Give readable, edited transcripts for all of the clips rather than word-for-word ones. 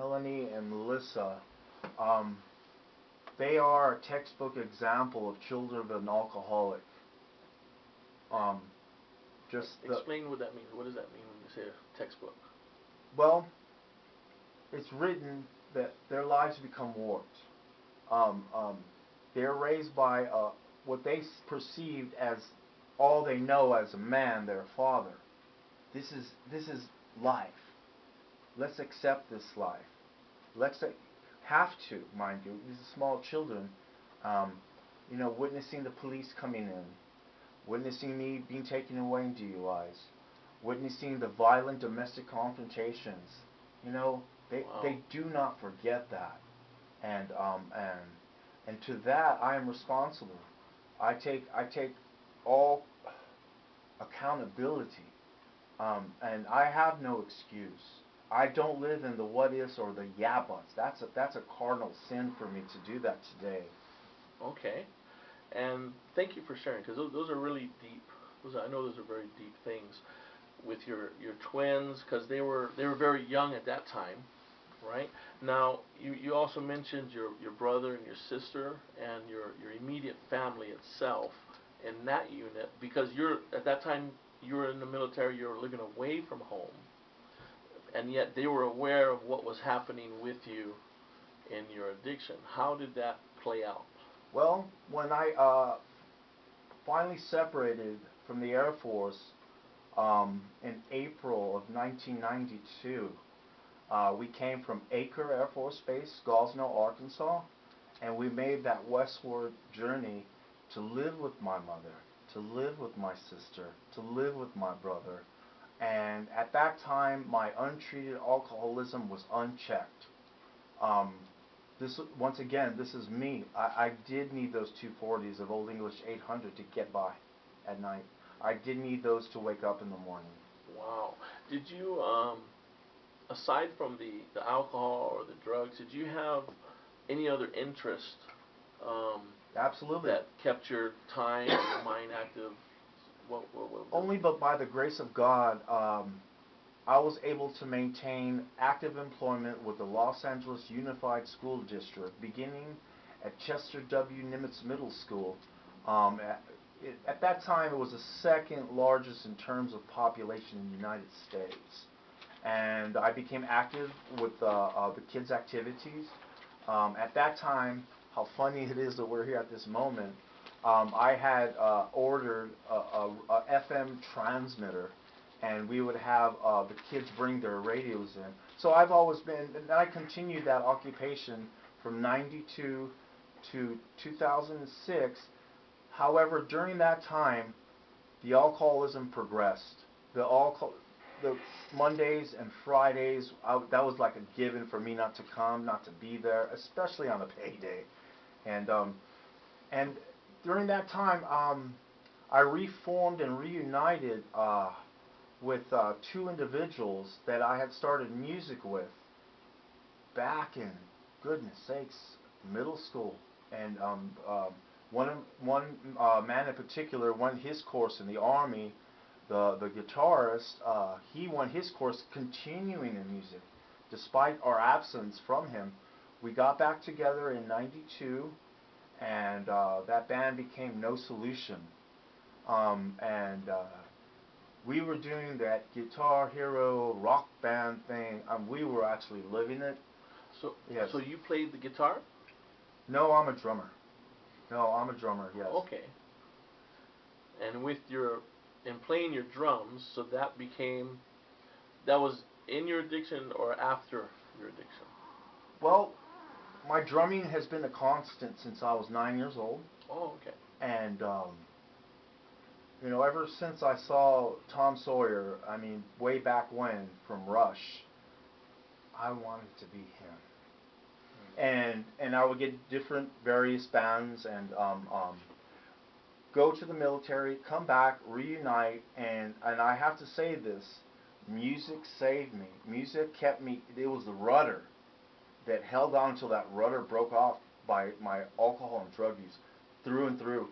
Melanie and Melissa, um, they are a textbook example of children of an alcoholic. Um, just the Explain what that means. What does that mean when you say a textbook? Well, it's written that their lives become warped. Um, um, they're raised by what they perceived as all they know as a man, their father. This is life. Let's accept this life. Let's have to, mind you. These are small children. Um, witnessing the police coming in, witnessing me being taken away in DUIs, witnessing the violent domestic confrontations. They Wow. do not forget that, and to that I am responsible. I take all accountability, and I have no excuse. I don't live in the what ifs or the yeah buts. That's a cardinal sin for me to do that today. Okay. And thank you for sharing, because those are really deep. I know those are very deep things with your twins, because they were very young at that time, right? Now you also mentioned your brother and your sister and your immediate family itself in that unit, because you're at that time you were in the military, you were living away from home, and yet they were aware of what was happening with you in your addiction. How did that play out? Well, when I finally separated from the Air Force in April of 1992, we came from Acre Air Force Base, Gosnell, Arkansas, and we made that westward journey to live with my mother, to live with my sister, to live with my brother. And at that time, my untreated alcoholism was unchecked. Um, Once again, this is me. I did need those 240s of Old English 800 to get by at night. I did need those to wake up in the morning. Wow. Did you, aside from the alcohol or the drugs, did you have any other interest um, Absolutely. that kept your time and your mind active? What was Only but by the grace of God, I was able to maintain active employment with the Los Angeles Unified School District, beginning at Chester W. Nimitz Middle School. Um, at, at that time, it was the second largest in terms of population in the United States. And I became active with the kids' activities. At that time, how funny it is that we're here at this moment, I had ordered a FM transmitter, and we would have the kids bring their radios in. So I've always been, and I continued that occupation from 92 to 2006. However, during that time, the alcoholism progressed. The alcohol, the Mondays and Fridays, that was like a given for me not to come, not to be there, especially on a payday. And during that time, I reformed and reunited with two individuals that I had started music with back in, goodness sakes, middle school. And one man in particular won his course in the Army. The guitarist, he won his course continuing in music. Despite our absence from him, we got back together in '92, and that band became No Solution. And we were doing that Guitar Hero rock band thing. We were actually living it. so? Yes. So you played the guitar? No, I'm a drummer. No, I'm a drummer. Yes. Okay. And with your and playing your drums, so that was in your addiction or after your addiction? Well, my drumming has been a constant since I was 9 years old, Oh, okay. and ever since I saw Tom Sawyer, way back when from Rush, I wanted to be him. And I would get different various bands and go to the military, come back, reunite, and I have to say this: music saved me. Music kept me. It was the rudder that held on until that rudder broke off by my alcohol and drug use, through and through.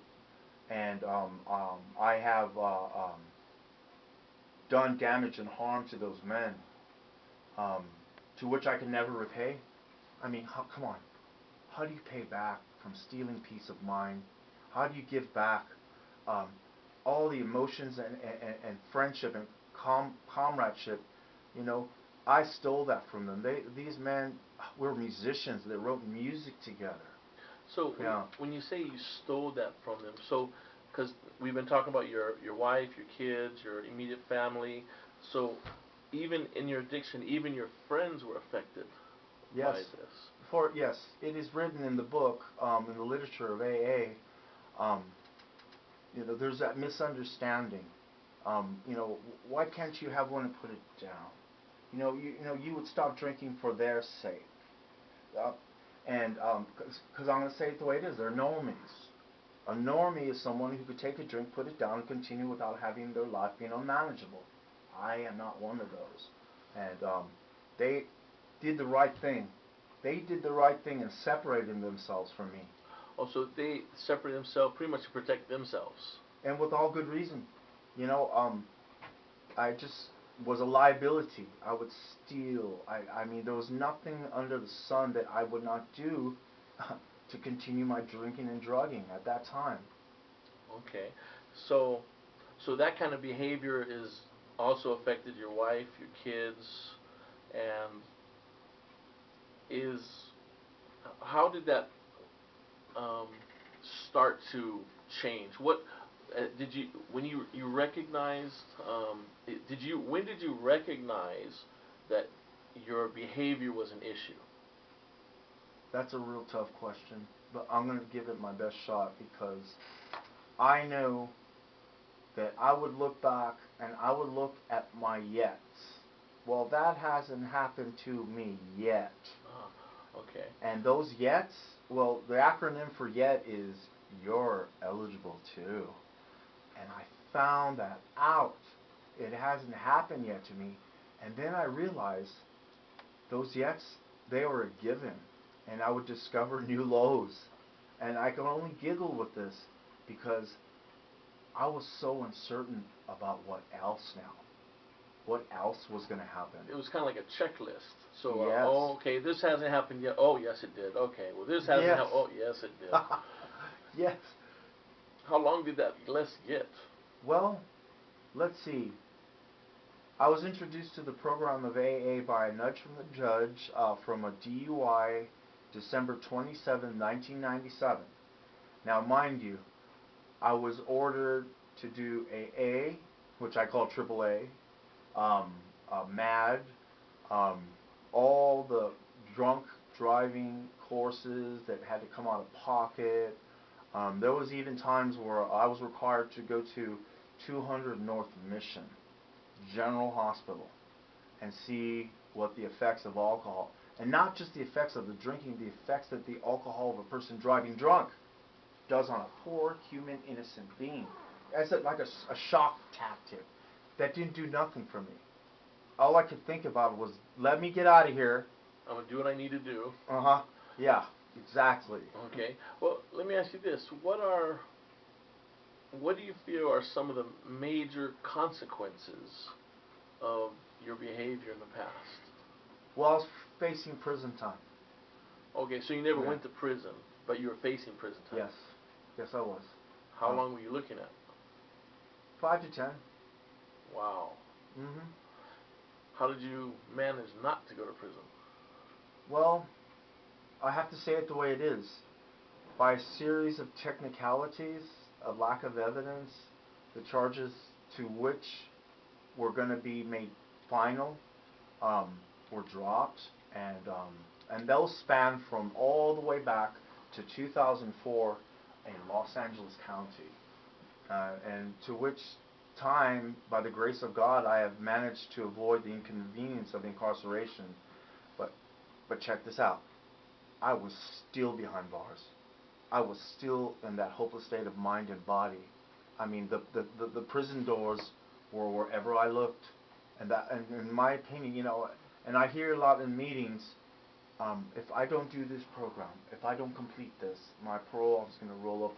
And I have done damage and harm to those men, um, to which I can never repay. I mean, come on. How do you pay back from stealing peace of mind? How do you give back um, all the emotions and friendship and comradeship? You know, I stole that from them. These men were musicians. They wrote music together. So Yeah. when you say you stole that from them, so because we've been talking about your wife, your kids, your immediate family, so even in your addiction, even your friends were affected by Yes. this. Yes, it is written in the book, in the literature of AA. There's that misunderstanding. Why can't you have one and put it down? You would stop drinking for their sake. Uh, and because I'm going to say it the way it is, they're normies. A normie is someone who could take a drink, put it down, and continue without having their life being unmanageable. I am not one of those. And they did the right thing. They did the right thing in separating themselves from me. Oh, so they separate themselves pretty much to protect themselves. And with all good reason. I just was a liability. I would steal. I mean, there was nothing under the sun that I would not do to continue my drinking and drugging at that time. Okay, so that kind of behavior is also affected your wife, your kids, and is how did that um, start to change? What did you when you recognized? When did you recognize that your behavior was an issue? That's a real tough question, but I'm going to give it my best shot because I know that I would look back and I would look at my yets. Well, that hasn't happened to me yet. Okay. And those yets, well, the acronym for yet is you're eligible too. And I found that out. It hasn't happened yet to me. And then I realized those yets, they were a given. And I would discover new lows. And I can only giggle with this because I was so uncertain about what else now. What else was going to happen? It was kind of like a checklist. So, Yes. okay, this hasn't happened yet. Oh, yes, it did. Okay, well, this hasn't Yes. happened. Oh, yes, it did. Yes. How long did that list get? Well, let's see. I was introduced to the program of AA by a nudge from the judge from a DUI December 27, 1997. Now, mind you, I was ordered to do AA, which I call AAA, MAD, um, all the drunk driving courses that had to come out of pocket. There was even times where I was required to go to 200 North Mission General Hospital and see what the effects of alcohol, and not just the effects of the drinking, the effects that the alcohol of a person driving drunk does on a poor human innocent being. As like a shock tactic that didn't do nothing for me. All I could think about was, let me get out of here. I'm going to do what I need to do. Uh-huh. Yeah, exactly. Okay. Well, let me ask you this. What do you feel are some of the major consequences of your behavior in the past? Well, I was facing prison time. Okay, so you never Yeah. went to prison, but you were facing prison time. Yes. Yes, I was. How long were you looking at? 5 to 10. Wow. Mm-hmm. How did you manage not to go to prison? Well, I have to say it the way it is. By a series of technicalities, a lack of evidence, the charges to which were going to be made final were dropped, and those span from all the way back to 2004 in Los Angeles County, and to which time, by the grace of God, I have managed to avoid the inconvenience of incarceration. But check this out. I was still behind bars. I was still in that hopeless state of mind and body. I mean, the prison doors were wherever I looked, and in my opinion, and I hear a lot in meetings. If I don't do this program, if I don't complete this, my parole is going to roll up